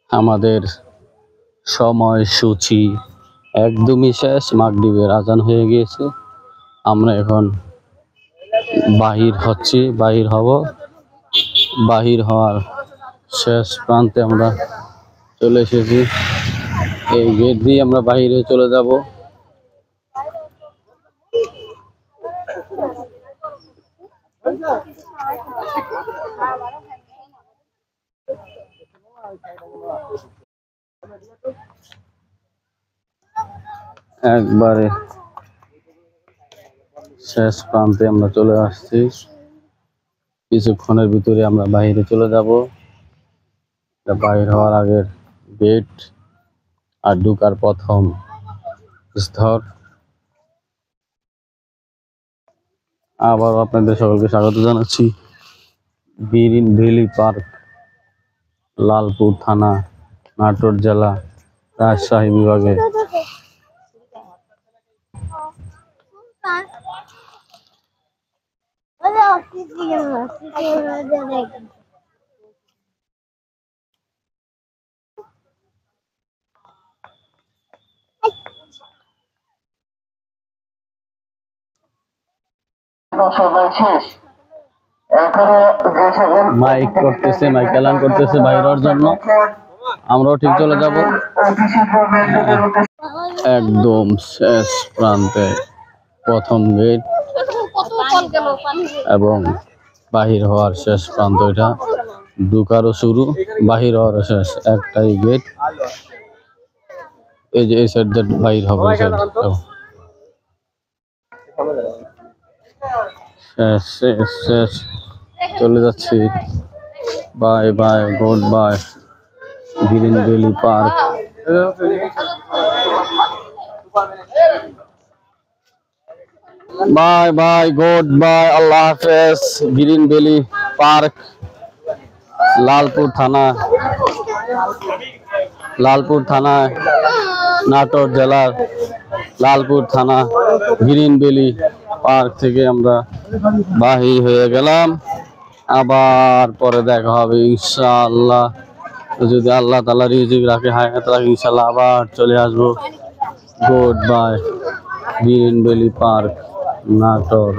আমাদের সময়সূচি একদমই শেষ। মাগরিবের আজান হয়ে গিয়েছে। আমরা এখন বাহির হব। বাহির হওয়ার শেষ প্রান্তে আমরা চলে এসেছি। এই গেট দিয়ে আমরা বাহিরে চলে যাব। একবারে শেষ প্রান্তে আমরা চলে আসছি। কিছুক্ষণের ভিতরে আমরা বাইরে চলে যাব। বাইর হওয়ার আগের গেট আর ঢুকার প্রথম স্তর। আবার আপনাদের সকলকে স্বাগত জানাচ্ছি গ্রিন ভ্যালি পার্ক, লালপুর থানা, নাটোর জেলা, রাজশাহী বিভাগে। মাইক করতেছে, মাইক এলান করতেছে বাইরের জন্য। আমরাও ঠিক চলে যাব। একদম শেষ প্রান্তে প্রথম গেট এবং বাহির হওয়ার শেষ প্রান্ত। এটা ঢুকারও শুরু, বাহির হওয়ার শেষ। একটাই গেট। এই যে এই সাইড দিয়ে বাহির হবে। শেষ শেষ চলে যাচ্ছি। Bye bye, good bye green valley park. Bye bye, good bye, আল্লাহ হাফেজ। গ্রিন ভ্যালি পার্ক, লালপুর থানা, নাটোর জেলার লালপুর থানা গ্রিন ভ্যালি পার্ক থেকে আমরা বাহির হয়ে গেলাম। আবার পরে দেখা হবে ইনশাআল্লাহ, যদি আল্লাহ তাআলা রিজিক রাখে, হায়াত রাখে, ইনশাআল্লাহ আবার চলে আসবো। Good bye green valley park, Natore.